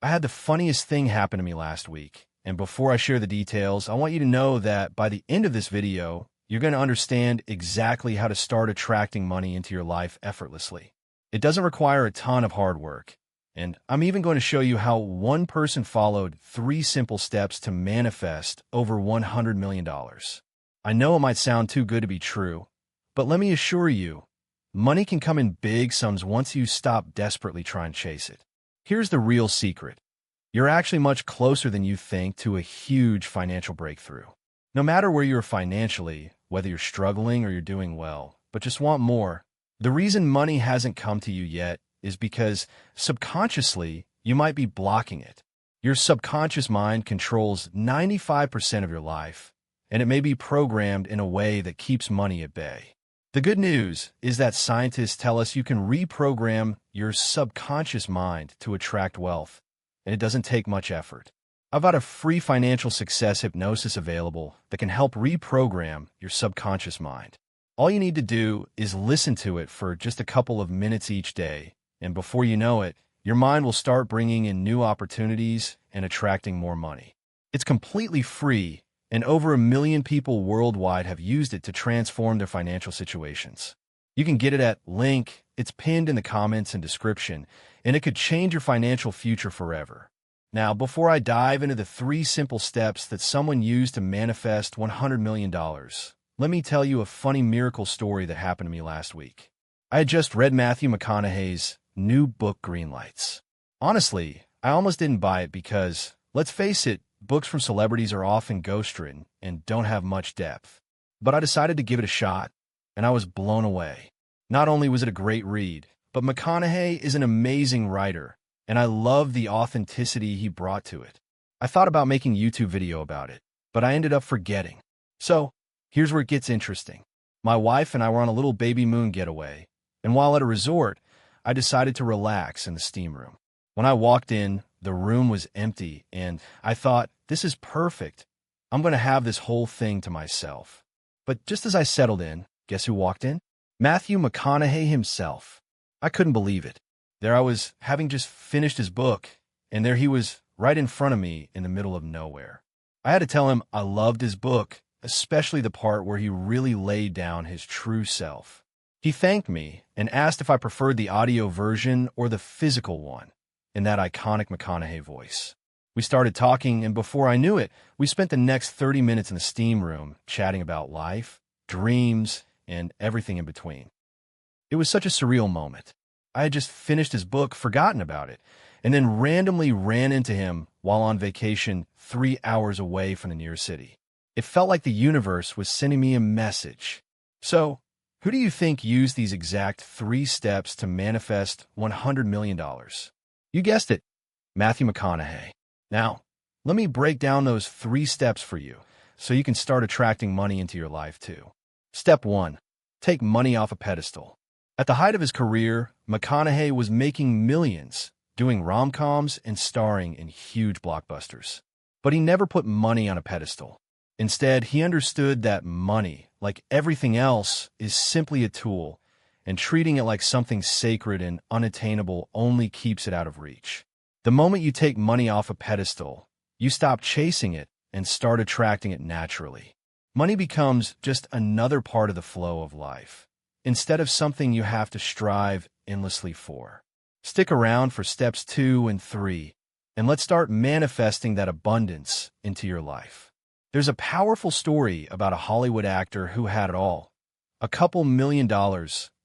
I had the funniest thing happen to me last week, and before I share the details, I want you to know that by the end of this video, you're going to understand exactly how to start attracting money into your life effortlessly. It doesn't require a ton of hard work, and I'm even going to show you how one person followed 3 simple steps to manifest over $100 million. I know it might sound too good to be true, but let me assure you, money can come in big sums once you stop desperately trying to chase it. Here's the real secret. You're actually much closer than you think to a huge financial breakthrough. No matter where you're financially, whether you're struggling or you're doing well, but just want more, the reason money hasn't come to you yet is because subconsciously you might be blocking it. Your subconscious mind controls 95% of your life, and it may be programmed in a way that keeps money at bay. The good news is that scientists tell us you can reprogram your subconscious mind to attract wealth, and it doesn't take much effort. I've got a free financial success hypnosis available that can help reprogram your subconscious mind. All you need to do is listen to it for just a couple of minutes each day, and before you know it, your mind will start bringing in new opportunities and attracting more money. It's completely free, and over 1 million people worldwide have used it to transform their financial situations. You can get it at link. It's pinned in the comments and description, and it could change your financial future forever. Now, before I dive into the 3 simple steps that someone used to manifest $100 million, let me tell you a funny miracle story that happened to me last week. I had just read Matthew McConaughey's new book, Green Lights. Honestly, I almost didn't buy it because, let's face it, books from celebrities are often ghost-written and don't have much depth. But I decided to give it a shot, and I was blown away. Not only was it a great read, but McConaughey is an amazing writer, and I love the authenticity he brought to it. I thought about making a YouTube video about it, but I ended up forgetting. So, here's where it gets interesting. My wife and I were on a little baby moon getaway, and while at a resort, I decided to relax in the steam room. When I walked in, the room was empty, and I thought, this is perfect. I'm going to have this whole thing to myself. But just as I settled in, guess who walked in? Matthew McConaughey himself. I couldn't believe it. There I was, having just finished his book, and there he was right in front of me in the middle of nowhere. I had to tell him I loved his book, especially the part where he really laid down his true self. He thanked me and asked if I preferred the audio version or the physical one, in that iconic McConaughey voice. We started talking, and before I knew it, we spent the next 30 minutes in the steam room chatting about life, dreams, and everything in between. It was such a surreal moment. I had just finished his book, forgotten about it, and then randomly ran into him while on vacation 3 hours away from the nearest city. It felt like the universe was sending me a message. So, who do you think used these exact 3 steps to manifest $100 million? You guessed it, Matthew McConaughey. Now, let me break down those 3 steps for you so you can start attracting money into your life too. Step 1. Take money off a pedestal. At the height of his career, McConaughey was making millions, doing rom-coms and starring in huge blockbusters. But he never put money on a pedestal. Instead, he understood that money, like everything else, is simply a tool, and treating it like something sacred and unattainable only keeps it out of reach. The moment you take money off a pedestal, you stop chasing it and start attracting it naturally. Money becomes just another part of the flow of life, instead of something you have to strive endlessly for. Stick around for steps 2 and 3, and let's start manifesting that abundance into your life. There's a powerful story about a Hollywood actor who had it all. A couple $1 million,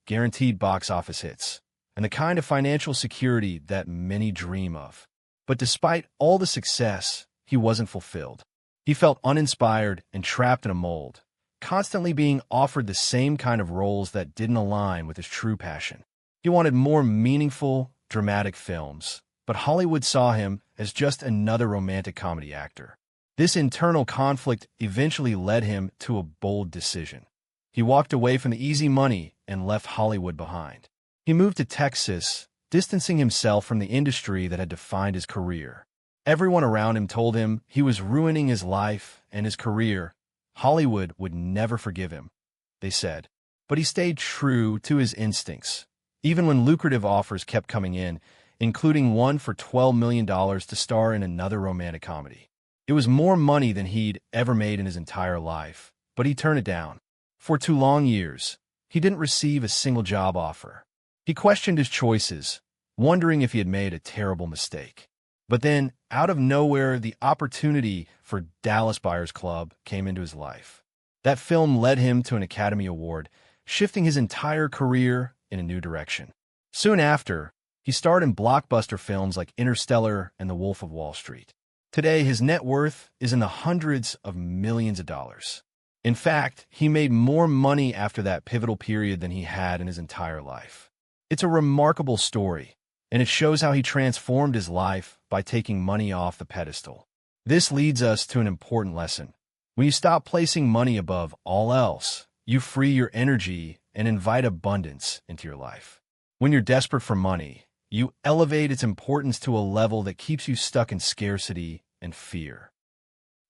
guaranteed box office hits, and the kind of financial security that many dream of. But despite all the success, he wasn't fulfilled. He felt uninspired and trapped in a mold, constantly being offered the same kind of roles that didn't align with his true passion. He wanted more meaningful, dramatic films, but Hollywood saw him as just another romantic comedy actor. This internal conflict eventually led him to a bold decision. He walked away from the easy money and left Hollywood behind. He moved to Texas, distancing himself from the industry that had defined his career. Everyone around him told him he was ruining his life and his career. Hollywood would never forgive him, they said. But he stayed true to his instincts. Even when lucrative offers kept coming in, including one for $12 million to star in another romantic comedy. It was more money than he'd ever made in his entire life, but he turned it down. For 2 long years, he didn't receive a single job offer. He questioned his choices, wondering if he had made a terrible mistake. But then, out of nowhere, the opportunity for Dallas Buyers Club came into his life. That film led him to an Academy Award, shifting his entire career in a new direction. Soon after, he starred in blockbuster films like Interstellar and The Wolf of Wall Street. Today, his net worth is in the hundreds of millions of dollars. In fact, he made more money after that pivotal period than he had in his entire life. It's a remarkable story, and it shows how he transformed his life by taking money off the pedestal. This leads us to an important lesson. When you stop placing money above all else, you free your energy and invite abundance into your life. When you're desperate for money, you elevate its importance to a level that keeps you stuck in scarcity and fear.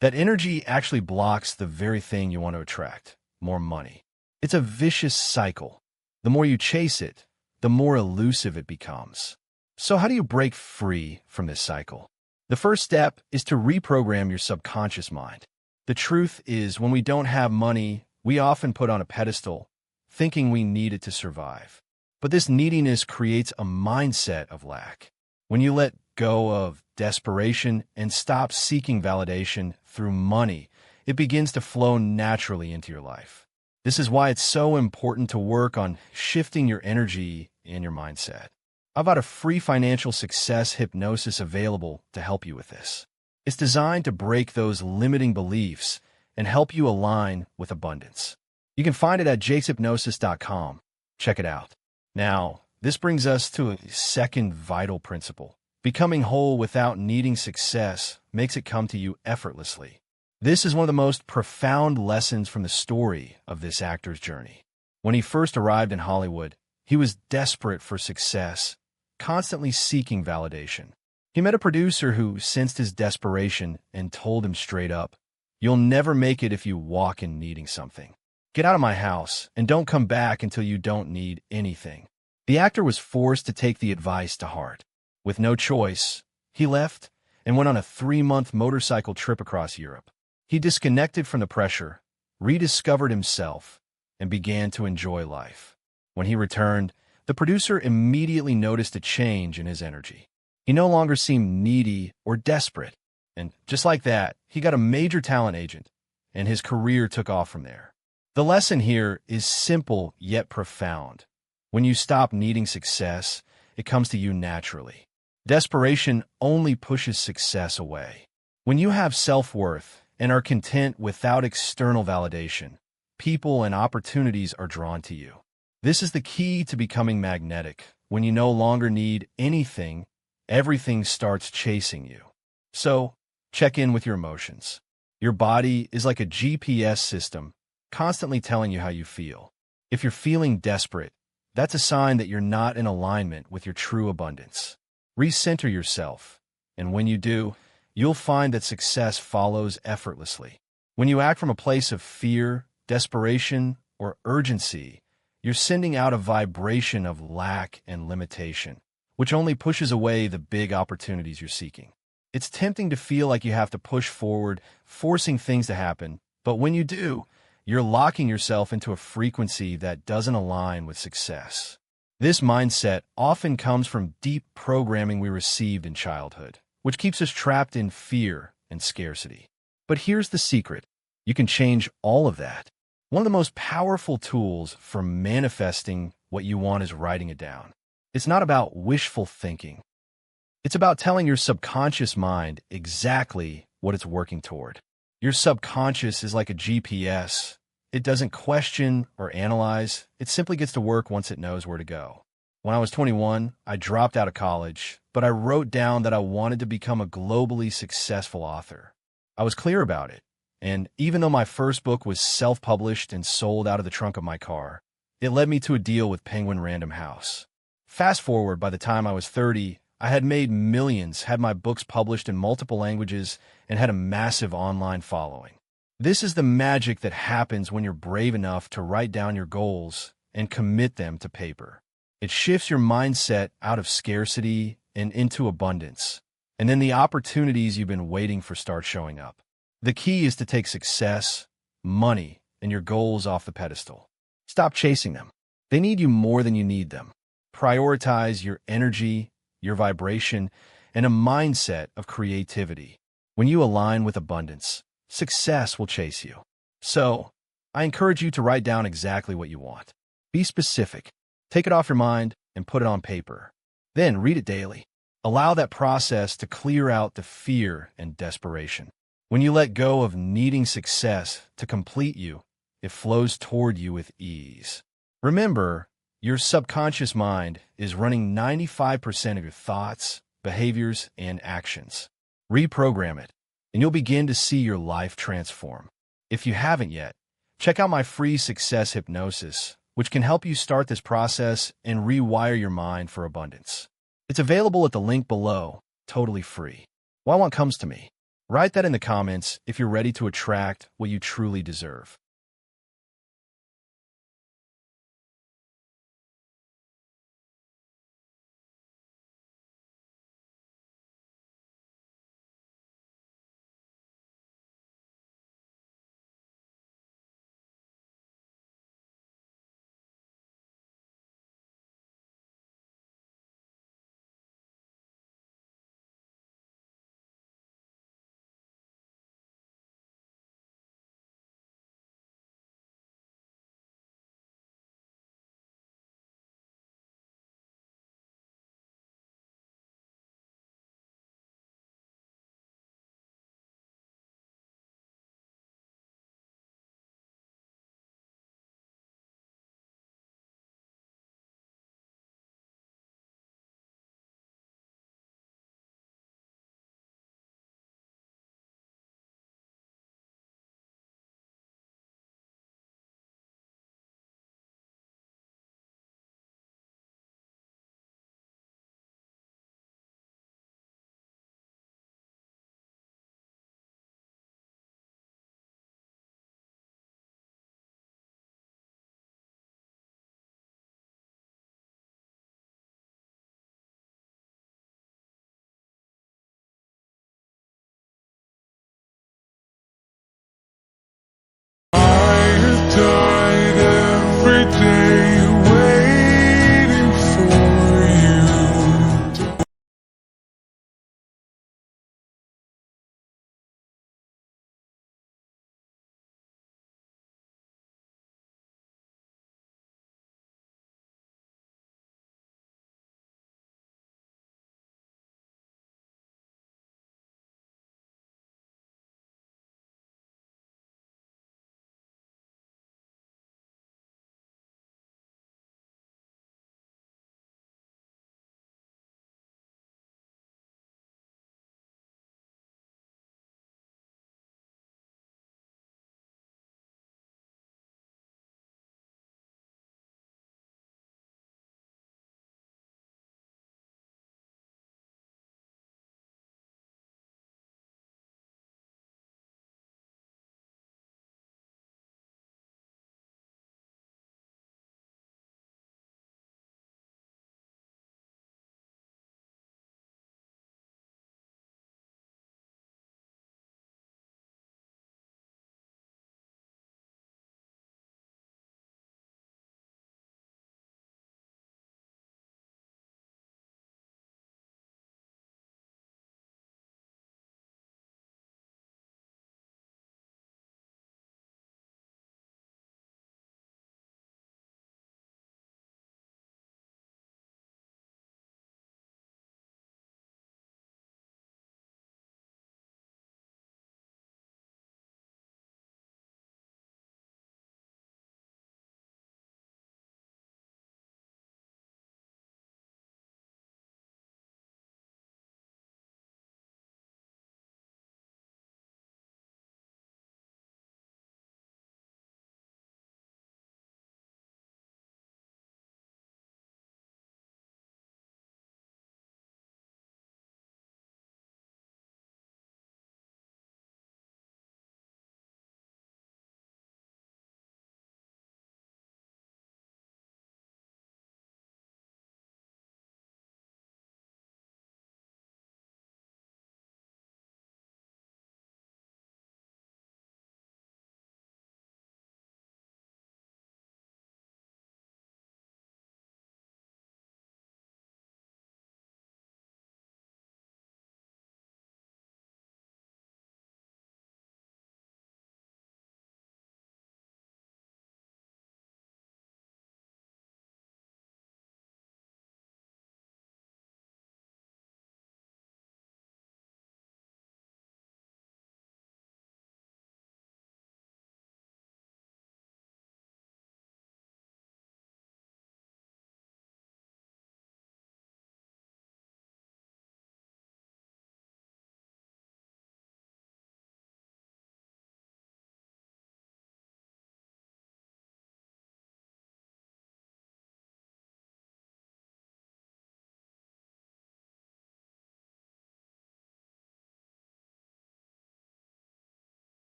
That energy actually blocks the very thing you want to attract, more money. It's a vicious cycle. The more you chase it, the more elusive it becomes. So how do you break free from this cycle? The first step is to reprogram your subconscious mind. The truth is, when we don't have money, we often put on a pedestal, thinking we need it to survive. But this neediness creates a mindset of lack. When you let go of desperation and stop seeking validation through money, it begins to flow naturally into your life. This is why it's so important to work on shifting your energy and your mindset. I've got a free financial success hypnosis available to help you with this. It's designed to break those limiting beliefs and help you align with abundance. You can find it at jakeshypnosis.com. Check it out. Now, this brings us to a second vital principle. Becoming whole without needing success makes it come to you effortlessly. This is one of the most profound lessons from the story of this actor's journey. When he first arrived in Hollywood, he was desperate for success, constantly seeking validation. He met a producer who sensed his desperation and told him straight up, "You'll never make it if you walk in needing something. Get out of my house and don't come back until you don't need anything." The actor was forced to take the advice to heart. With no choice, he left and went on a 3-month motorcycle trip across Europe. He disconnected from the pressure, rediscovered himself, and began to enjoy life. When he returned, the producer immediately noticed a change in his energy. He no longer seemed needy or desperate, and just like that, he got a major talent agent, and his career took off from there. The lesson here is simple yet profound. When you stop needing success, it comes to you naturally. Desperation only pushes success away. When you have self-worth and are content without external validation, people and opportunities are drawn to you. This is the key to becoming magnetic. When you no longer need anything, everything starts chasing you. So, check in with your emotions. Your body is like a GPS system, constantly telling you how you feel. If you're feeling desperate, that's a sign that you're not in alignment with your true abundance. Recenter yourself, and when you do, you'll find that success follows effortlessly. When you act from a place of fear, desperation, or urgency, you're sending out a vibration of lack and limitation, which only pushes away the big opportunities you're seeking. It's tempting to feel like you have to push forward, forcing things to happen, but when you do, you're locking yourself into a frequency that doesn't align with success. This mindset often comes from deep programming we received in childhood, which keeps us trapped in fear and scarcity. But here's the secret. You can change all of that. One of the most powerful tools for manifesting what you want is writing it down. It's not about wishful thinking. It's about telling your subconscious mind exactly what it's working toward. Your subconscious is like a GPS. It doesn't question or analyze. It simply gets to work once it knows where to go. When I was 21, I dropped out of college, but I wrote down that I wanted to become a globally successful author. I was clear about it, and even though my first book was self-published and sold out of the trunk of my car, it led me to a deal with Penguin Random House. Fast forward, by the time I was 30, I had made millions, had my books published in multiple languages, and had a massive online following. This is the magic that happens when you're brave enough to write down your goals and commit them to paper. It shifts your mindset out of scarcity and into abundance. And then the opportunities you've been waiting for start showing up. The key is to take success, money, and your goals off the pedestal. Stop chasing them. They need you more than you need them. Prioritize your energy, your vibration, and a mindset of creativity. When you align with abundance, success will chase you. So, I encourage you to write down exactly what you want. Be specific. Take it off your mind and put it on paper. Then read it daily. Allow that process to clear out the fear and desperation. When you let go of needing success to complete you, it flows toward you with ease. Remember, your subconscious mind is running 95% of your thoughts, behaviors, and actions. Reprogram it, and you'll begin to see your life transform. If you haven't yet, check out my free success hypnosis, which can help you start this process and rewire your mind for abundance. It's available at the link below, totally free. Why one comes to me? Write that in the comments if you're ready to attract what you truly deserve.